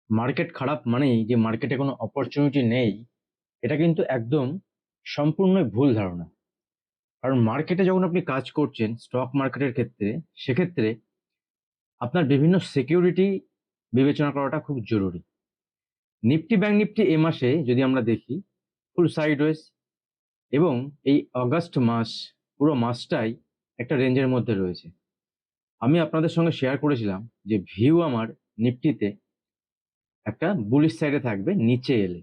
Market খারাপ মানেই যে মার্কেটে কোনো অপরচুনিটি নেই, এটা কিন্তু একদম সম্পূর্ণই ভুল ধারণা। কারণ মার্কেটে যখন আপনি কাজ করছেন স্টক মার্কেটের ক্ষেত্রে, সেক্ষেত্রে আপনার বিভিন্ন সিকিউরিটি বিবেচনা করাটা খুব জরুরি। নিফটি ব্যাংক নিফটি এ মাসে যদি আমরা দেখি, ফুল সাইডওয়েজ, এবং এই অগাস্ট মাস পুরো মাসটাই একটা রেঞ্জের মধ্যে রয়েছে। আমি আপনাদের সঙ্গে শেয়ার করেছিলাম যে ভিউ আমার নিফটিতে একটা বুলিশ সাইডে থাকবে নিচে এলে।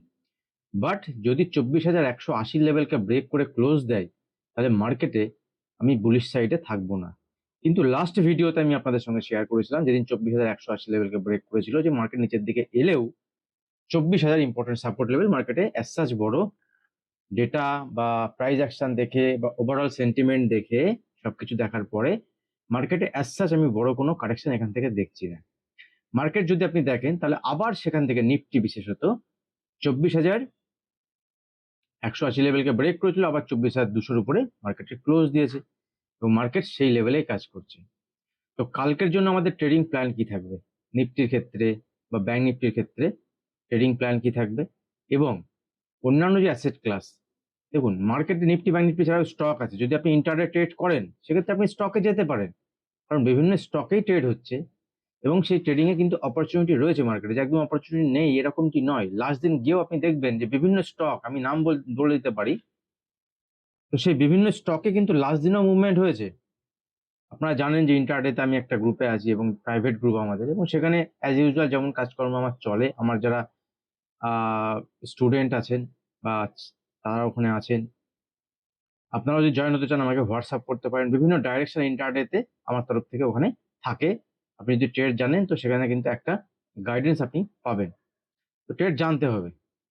বাট যদি 24,180 লেভেলকে ব্রেক করে ক্লোজ দেয়, তাহলে মার্কেটে আমি বুলিশ সাইডে থাকবো না। কিন্তু লাস্ট ভিডিওতে আমি আপনাদের সঙ্গে শেয়ার করেছিলাম, যেদিন 24,180 লেভেলকে ব্রেক করেছিল, যে মার্কেট নিচের দিকে এলেও 24,000 ইম্পর্টেন্ট সাপোর্ট লেভেল। মার্কেটে অ্যাজ সাচ বড় ডেটা বা প্রাইস অ্যাকশন দেখে বা ওভারঅল সেন্টিমেন্ট দেখে সবকিছু দেখার পরে মার্কেটে অ্যাজ সাচ আমি বড় কোনো কারেকশন এখান থেকে দেখছি না। মার্কেট যদি আপনি দেখেন, তাহলে আবার সেখান থেকে নিফটি বিশেষত 24,180 লেভেলকে ব্রেক করেছিল, আবার 24,200-র উপরে মার্কেটে ক্লোজ দিয়েছে, এবং মার্কেট সেই লেভেলেই কাজ করছে। তো কালকের জন্য আমাদের ট্রেডিং প্ল্যান কি থাকবে নিফটির ক্ষেত্রে বা ব্যাংক নিফটির ক্ষেত্রে? ট্রেডিং প্ল্যান কি থাকবে? এবং অন্যান্য যে অ্যাসেট ক্লাস, দেখুন মার্কেটে নিফটি ব্যাংক নিফটি ছাড়াও স্টক আছে। যদি আপনি ইন্টারডে ট্রেড করেন, সেক্ষেত্রে আপনি স্টকে যেতে পারেন, কারণ বিভিন্ন স্টকেই ট্রেড হচ্ছে, এবং সেই ট্রেডিং এ কিন্তু অপরচুনিটি রয়েছে মার্কেটে, যে একদম অপরচুনিটি নেই এরকমটি নয়। লাস্ট দিন গিয়েও আপনি দেখবেন যে বিভিন্ন স্টক, আমি নাম বলে দিতে পারি, তো সেই বিভিন্ন স্টকে কিন্তু লাস্ট দিনও মুভমেন্ট হয়েছে। আপনারা জানেন যে ইন্টারডেতে আমি একটা গ্রুপে আছি, এবং প্রাইভেট গ্রুপ আমাদের, এবং সেখানে অ্যাজ ইউজুয়াল যেমন কাজকর্ম আমার চলে, আমার যারা স্টুডেন্ট আছেন বা তারা ওখানে আছেন, আপনারা যদি জয়েন হতে চান আমাকে হোয়াটসঅ্যাপ করতে পারেন। বিভিন্ন ডাইরেকশন ইন্টারডেতে আমার তরফ থেকে ওখানে থাকে। আপনি যদি ট্রেড জানেন, তো সেখানে কিন্তু একটা গাইডেন্স আপনি পাবেন। তো ট্রেড জানতে হবে,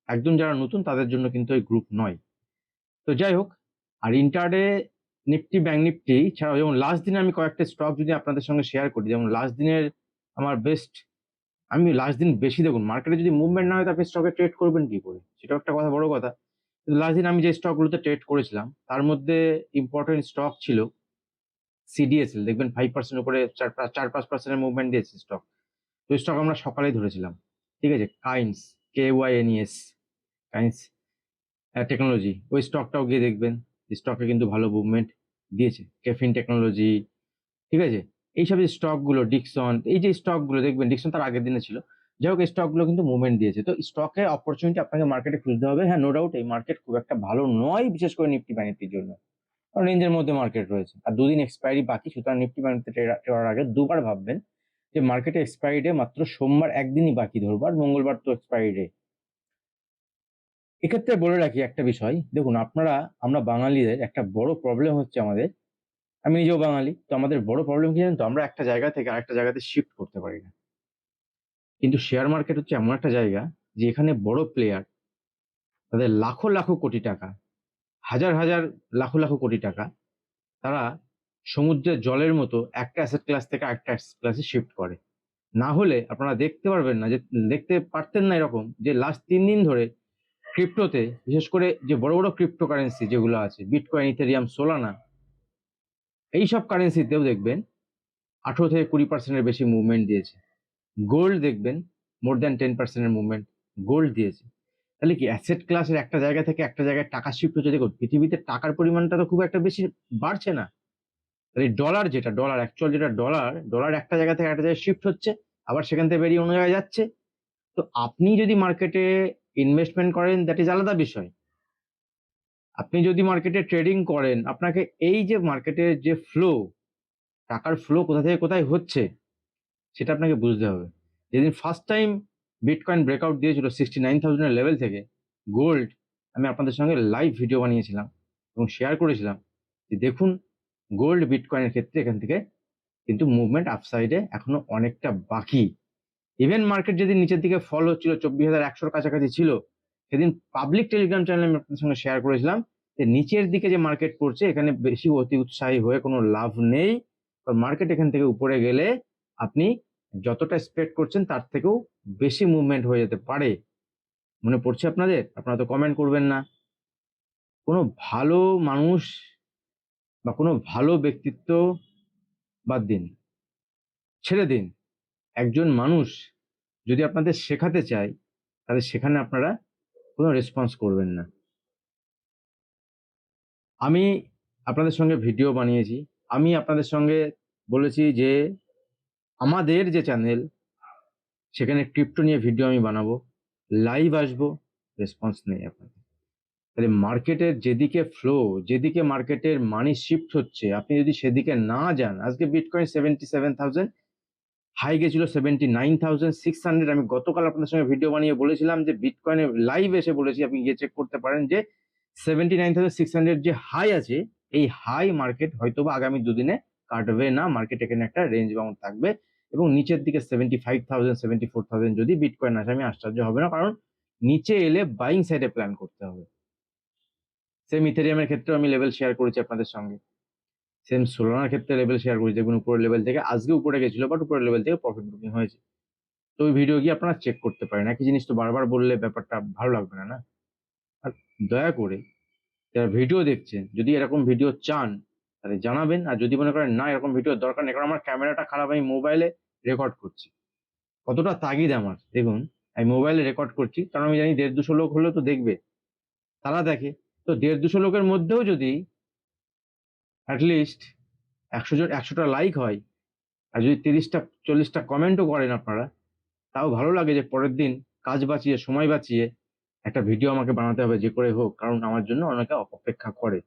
একদম যারা নতুন তাদের জন্য কিন্তু ওই গ্রুপ নয়। তো যাই হোক, আর ইন্টারডে নিফটি ব্যাংক নিফটি ছাড়াও যেমন লাস্ট দিনে আমি কয়েকটা স্টক যদি আপনাদের সঙ্গে শেয়ার করি, যেমন লাস্ট দিনের আমার বেস্ট, আমি লাস্ট দিন বেশি, দেখুন মার্কেটে যদি মুভমেন্ট না হয় তো আপনি স্টকে ট্রেড করবেন কি করে, সেটাও একটা কথা, বড় কথা। কিন্তু লাস্ট দিন আমি যে স্টকগুলোতে ট্রেড করেছিলাম, তার মধ্যে ইম্পর্টেন্ট স্টক ছিল সিডিএসএল। দেখবেন 5% উপরে 4-5% মুভমেন্ট দিয়েছে স্টক। তো স্টক আমরা সকালেই ধরেছিলাম, ঠিক আছে। কাইন্স, KYNES, কাইন্স টেকনোলজি, ওই স্টকটাও গিয়ে দেখবেন স্টকে কিন্তু ভালো মুভমেন্ট দিয়েছে। কেফিন টেকনোলজি, ঠিক আছে। এইসব যে স্টকগুলো, ডিকসন, এই যে স্টকগুলো দেখবেন, ডিকসন তার আগের দিনে ছিল। যাই হোক, এই স্টকগুলো কিন্তু মুভমেন্ট দিয়েছে। তো স্টকে অপরচুনিটি আপনাকে মার্কেটে খুঁজতে হবে। হ্যাঁ, নো ডাউট এই মার্কেট খুব একটা ভালো নয়, বিশেষ করে নিফটি বা নিফটির জন্য, কারণ রেঞ্জের মধ্যে মার্কেট রয়েছে আর দুদিন এক্সপায়ারি বাকি। সুতরাং নিফটি বা নিফটি ট্রেডার আগে দুবার ভাববেন যে মার্কেটে এক্সপায়ারি ডে মাত্র সোমবার একদিনই বাকি, ধরবো, আর মঙ্গলবার তো এক্সপায়ারি ডে। এক্ষেত্রে বলে রাখি একটা বিষয়, দেখুন আমরা বাঙালিদের একটা বড় প্রবলেম হচ্ছে আমাদের, আমি নিজেও বাঙালি, তো আমাদের বড় প্রবলেম কি জানেন তো, আমরা একটা জায়গা থেকে আরেকটা জায়গাতে শিফট করতে পারি না। কিন্তু শেয়ার মার্কেট হচ্ছে এমন একটা জায়গা, যে এখানে বড় প্লেয়ার, তাদের লাখো লাখো কোটি টাকা, হাজার হাজার লাখো লাখো কোটি টাকা, তারা সমুদ্রের জলের মতো একটা অ্যাসেট ক্লাস থেকে আরেকটা অ্যাসেট ক্লাসে শিফট করে। না হলে আপনারা দেখতে পারবেন না, যে দেখতে পারতেন না এরকম, যে লাস্ট 3 দিন ধরে ক্রিপ্টোতে, বিশেষ করে যে বড় বড় ক্রিপ্টো কারেন্সি যেগুলো আছে, বিটকয়েন, ইথেরিয়াম, সোলানা, এইসব কারেন্সিতেও দেখবেন 18 থেকে 20%-এর বেশি মুভমেন্ট দিয়েছে। গোল্ড দেখবেন মোর দ্যান 10%-এর মুভমেন্ট গোল্ড দিয়েছে। তাহলে কি অ্যাসেট ক্লাসের একটা জায়গা থেকে একটা জায়গায় টাকা শিফট হচ্ছে? দেখুন পৃথিবীতে টাকার পরিমাণটা তো খুব একটা বেশি বাড়ছে না। তাহলে ডলার, যেটা ডলার অ্যাকচুয়াল, যেটা ডলার, ডলার একটা জায়গা থেকে একটা জায়গায় শিফট হচ্ছে, আবার সেখান থেকে বেরিয়ে অন্য জায়গায় যাচ্ছে। তো আপনি যদি মার্কেটে ইনভেস্টমেন্ট করেন, দ্যাট ইজ আলাদা বিষয়। আপনি যদি মার্কেটে ট্রেডিং করেন, আপনাকে এই যে মার্কেটের যে ফ্লো, টাকার ফ্লো কোথা থেকে কোথায় হচ্ছে, সেটা আপনাকে বুঝতে হবে। যেদিন ফার্স্ট টাইম বিটকয়েন ব্রেকআউট দিয়েছিল 69,000 এর লেভেল থেকে, গোল্ড, আমি আপনাদের সঙ্গে লাইভ ভিডিও বানিয়েছিলাম এবং শেয়ার করেছিলাম যে দেখুন, গোল্ড বিটকয়েনের ক্ষেত্রে এখান থেকে কিন্তু মুভমেন্ট আপসাইডে এখনো অনেকটা বাকি। ইভেন মার্কেট যেদিন নিচের দিকে ফল হচ্ছিল, 24,100-র কাছাকাছি ছিল, সেদিন পাবলিক টেলিগ্রাম চ্যানেলে আমি আপনাদের সঙ্গে শেয়ার করেছিলাম যে নিচের দিকে যে মার্কেট পড়ছে, এখানে বেশি অতি উৎসাহী হয়ে কোনো লাভ নেই। কারণ মার্কেট এখান থেকে উপরে গেলে আপনি যতটা এক্সপেক্ট করছেন তার থেকেও বেশি মুভমেন্ট হয়ে যেতে পারে। মনে পড়ছে আপনাদের? আপনারা তো কমেন্ট করবেন না। কোনো ভালো মানুষ বা কোনো ভালো ব্যক্তিত্ব বাদ দিন, ছেড়ে দিন, একজন মানুষ যদি আপনাদের শেখাতে চাই তাহলে সেখানে আপনারা কোনো রেসপন্স করবেন না। আমি আপনাদের সঙ্গে ভিডিও বানিয়েছি, আমি আপনাদের সঙ্গে বলেছি যে আমাদের যে চ্যানেল সেখানে ক্রিপ্টো নিয়ে ভিডিও আমি বানাবো, লাইভ আসবো, রেসপন্স নেই আপনাদের। তাহলে মার্কেটের যেদিকে ফ্লো, যেদিকে মার্কেটের মানি শিফট হচ্ছে, আপনি যদি সেদিকে না যান, আজকে বিটকয়েন 77,000, হাই গেছিল 79,600। আমি গতকাল আপনাদের সঙ্গে ভিডিও বানিয়ে বলেছিলাম যে বিটকয়েনে লাইভ এসে বলেছি, আপনি গিয়ে চেক করতে পারেন যে 79,600 যে হাই আছে, এই হাই মার্কেট হয়তোবা আগামী দুদিনে কাটবে না। মার্কেট এখানে একটা রেঞ্জ বাউন্ড থাকবে এবং নিচের দিকে 75,000, 74,000 যদি বিটকয়েন আসে আমি আশ্চর্য হবে না, কারণ নিচে এলে বাইং সাইডে প্ল্যান করতে হবে। সেম ইথেরিয়ামের ক্ষেত্রে আমি লেভেল শেয়ার করেছি আপনাদের সঙ্গে, সেম সোলানার ক্ষেত্রে লেভেল শেয়ার করেছি, দেখুন উপরের লেভেল থেকে আজকে উপরে গেছিল, বাট উপরের লেভেল থেকে প্রফিট বুকিং হয়েছে। তো ওই ভিডিও গিয়ে আপনারা চেক করতে পারেন। একই জিনিস তো বারবার বললে ব্যাপারটা ভালো লাগবে না, না? আর দয়া করে যারা ভিডিও দেখছেন, যদি এরকম ভিডিও চান তাহলে জানাবেন, আর যদি মনে করেন না এরকম ভিডিও দরকার নেই, কারণ আমার ক্যামেরাটা খারাপ, আমি মোবাইলে রেকর্ড করছি, কতটা তাগিদ আমার দেখুন। আমি মোবাইলে রেকর্ড করছি কারণ আমি জানি 150-200 লোক হলেও তো দেখবে, তারা দেখে। তো 150-200 লোকের মধ্যেও যদি অ্যাটলিস্ট 100টা লাইক হয়, আর যদি 30টা 40টা কমেন্টও করেন আপনারা, তাও ভালো লাগে যে পরের দিন কাজ বাঁচিয়ে, সময় বাঁচিয়ে একটা ভিডিও আমাকে বানাতে হবে যে করে হোক, কারণ আমার জন্য অনেকে অপেক্ষা করে।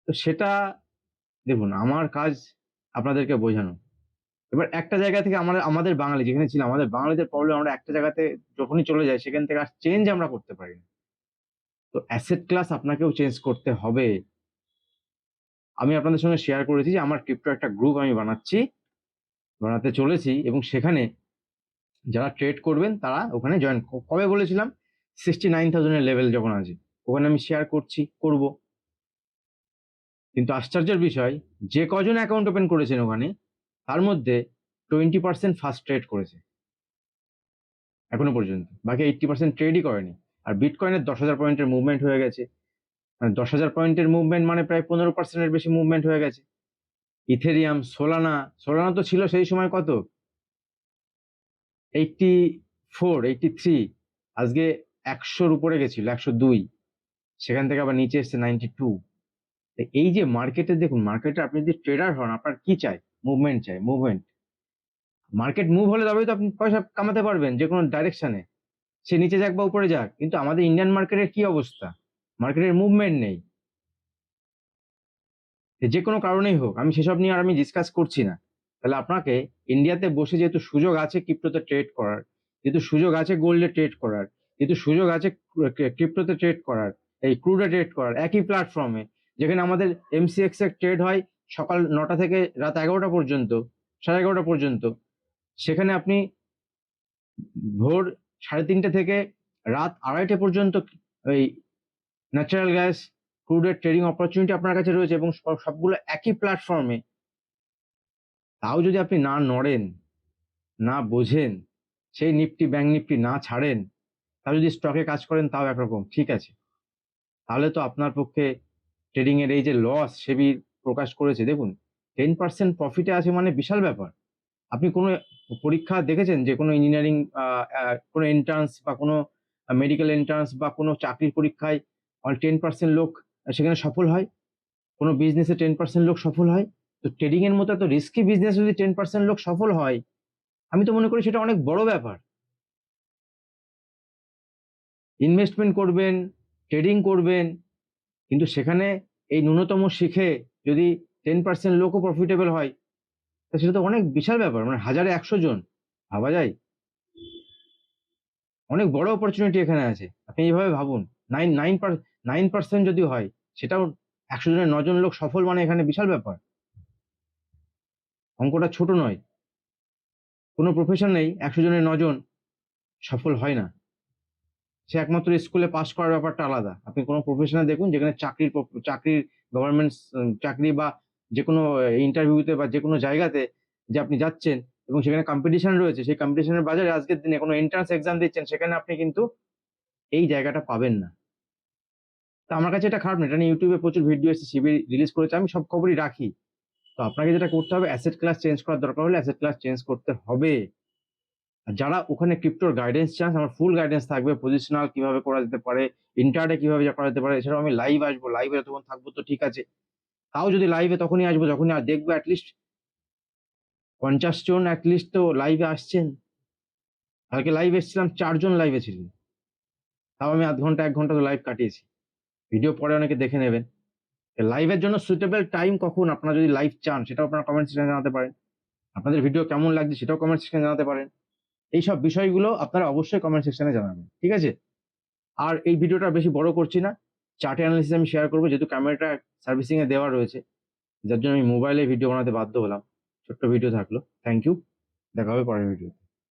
তো সেটা দেখুন, আমার কাজ আপনাদেরকে বোঝানো। এবার একটা জায়গা থেকে আমাদের আমাদের বাঙালি যেখানে ছিলাম, আমাদের বাঙালিদের প্রবলেম, আমরা একটা জায়গাতে যখনই চলে যাই সেখান থেকে আর চেঞ্জ আমরা করতে পারি না। তো অ্যাসেট ক্লাস আপনাকেও চেঞ্জ করতে হবে। আমি আপনাদের সঙ্গে শেয়ার করেছি যে আমার ক্রিপ্টো একটা গ্রুপ আমি বানাতে চলেছি, এবং সেখানে যারা ট্রেড করবেন তারা ওখানে জয়েন। কবে বলেছিলাম? 69,000 এর লেভেল যখন আছে ওখানে আমি শেয়ার করব। কিন্তু আশ্চর্যের বিষয়, যে কজন অ্যাকাউন্ট ওপেন করেছেন ওখানে, তার মধ্যে 20% ফার্স্ট ট্রেড করেছে এখনো পর্যন্ত, বাকি 80% ট্রেডই করেনি। আর বিটকয়েনের 10,000 পয়েন্টের মুভমেন্ট হয়ে গেছে, মানে 10,000 পয়েন্টের মুভমেন্ট মানে প্রায় 15%-এর বেশি মুভমেন্ট হয়ে গেছে। ইথেরিয়াম, সোলানা তো ছিল সেই সময় কত, 84, 83, আজকে 100-র উপরে গেছিল, 102, সেখান থেকে আবার নিচে এসছে 92। এই যে মার্কেটে দেখুন, মার্কেটে আপনি যদি ট্রেডার হন, আপনার কি চাই? মুভমেন্ট চাই, মুভমেন্ট। মার্কেট মুভ হলে তবেই তো আপনি পয়সা কামাতে পারবেন যে কোনো ডাইরেকশনে, সে নিচে যাক বা উপরে যাক। কিন্তু আমাদের ইন্ডিয়ান মার্কেটের কি অবস্থা? মার্কেটের মুভমেন্ট নেই, যে কোনো কারণেই হোক। আমি সেসব নিয়ে আর আমি ডিসকাস করছি না। তাহলে আপনাকে ইন্ডিয়াতে বসে যেহেতু সুযোগ আছে ক্রিপ্টোতে ট্রেড করার, যেহেতু সুযোগ আছে গোল্ডে ট্রেড করার, যেহেতু সুযোগ আছে ক্রিপ্টোতে ট্রেড করার, এই ক্রুডে ট্রেড করার, একই প্ল্যাটফর্মে যেখানে আমাদের এমসিএক্স এর ট্রেড হয় সকাল 9টা থেকে রাত 11টা পর্যন্ত, 11:30 পর্যন্ত, সেখানে আপনি ভোর 3:30 থেকে রাত 2:30 পর্যন্ত ওই ন্যাচারাল গ্যাস, ক্রুডের ট্রেডিং অপরচুনিটি আপনার কাছে রয়েছে, এবং সবগুলো একই প্ল্যাটফর্মে। তাও যদি আপনি না নড়েন, না বোঝেন, সেই নিফটি ব্যাংক নিফটি না ছাড়েন, তাও যদি স্টকে কাজ করেন তাও একরকম ঠিক আছে, তাহলে তো আপনার পক্ষে ট্রেডিং এর এই যে লস সেবি প্রকাশ করেছে, দেখুন 10% প্রফিটে আছে মানে বিশাল ব্যাপার। আপনি কোনো পরীক্ষা দেখেছেন যে কোনো ইঞ্জিনিয়ারিং, কোনো এন্ট্রান্স বা কোনো মেডিকেল এন্ট্রান্স বা কোনো চাকরির পরীক্ষায় 10% লোক সেখানে সফল হয়? কোনো বিজনেসে 10% লোক সফল হয়? তো ট্রেডিং এর মতো এত রিস্কি বিজনেস যদি 10% লোক সফল হয়, আমি তো মনে করি সেটা অনেক বড় ব্যাপার। ইনভেস্টমেন্ট করবেন, ট্রেডিং করবেন, কিন্তু সেখানে এই ন্যূনতম শিখে যদি 10% লোকও প্রফিটেবল হয়, তা সেটা তো অনেক বিশাল ব্যাপার, মানে 1000-100 জন, ভাবা যায়? অনেক বড় অপরচুনিটি এখানে আছে। আপনি এইভাবে ভাবুন, 9% যদি হয়, সেটাও 100 জনের 9 জন লোক সফল, মানে এখানে বিশাল ব্যাপার। অঙ্কটা ছোট নয়। কোনো প্রফেশনেই 100 জনের 9 জন সফল হয় না। সে একমাত্র স্কুলে পাস করার ব্যাপারটা আলাদা। আপনি কোনো প্রফেশনে দেখুন যেখানে চাকরির গভর্নমেন্ট চাকরি বা যেকোনো ইন্টারভিউতে বা যেকোনো জায়গাতে যে আপনি যাচ্ছেন এবং সেখানে কম্পিটিশন রয়েছে, সেই কম্পিটিশনের বাজারে আজকের দিনে কোনো এন্ট্রান্স এক্সাম দিচ্ছেন, সেখানে আপনি কিন্তু এই জায়গাটা পাবেন না। তো আমার কাছে এটা খারাপ না, এটা নিয়ে ইউটিউবে প্রচুর ভিডিও এসে সিবি রিলিজ করেছে, আমি সব খবরই রাখি। তো আপনাকে যেটা করতে হবে, অ্যাসেট ক্লাস চেঞ্জ করার দরকার হলে অ্যাসেট ক্লাস চেঞ্জ করতে হবে। আর যারা ওখানে ক্রিপ্টোর গাইডেন্স চান, আমার ফুল গাইডেন্স থাকবে। পজিশনাল কিভাবে করা যেতে পারে, ইন্ট্রাডে কিভাবে করা যেতে পারে। এছাড়াও আমি লাইভ আসবো। লাইভে যতক্ষণ থাকবো তো ঠিক আছে। তাও যদি লাইভে তখনই আসবো যখনই দেখবো এটলিস্ট 50 জন এটলিস্ট তো লাইভে আসছেন। কালকে লাইভ এসেছিলাম 4 জন লাইভে ছিলেন। তাও আমি 0.5 ঘন্টা 1 ঘন্টা তো লাইভ কাটিয়েছি। ভিডিও পরে অনেকে দেখে নেবেন। লাইভের জন্য সুইটেবল টাইম কখন আপনারা যদি লাইভ চান সেটাও আপনারা কমেন্ট সেকশনে জানাতে পারেন। আপনাদের ভিডিও কেমন লাগছে সেটাও কমেন্ট সেকশনে জানাতে পারেন। এইসব বিষয়গুলো আপনারা অবশ্যই কমেন্ট সেকশনে জানাবেন। ঠিক আছে? আর এই ভিডিওটা বেশি বড় করছি না। চার্ট অ্যানালিসিস আমি শেয়ার করব যেহেতু ক্যামেরাটা সার্ভিসিং এ দেওয়া রয়েছে। যার জন্য আমি মোবাইলে ভিডিও বানাতে বাধ্য হলাম। ছোট্ট ভিডিও থাকলো। Thank you. দেখা হবে পরের ভিডিও।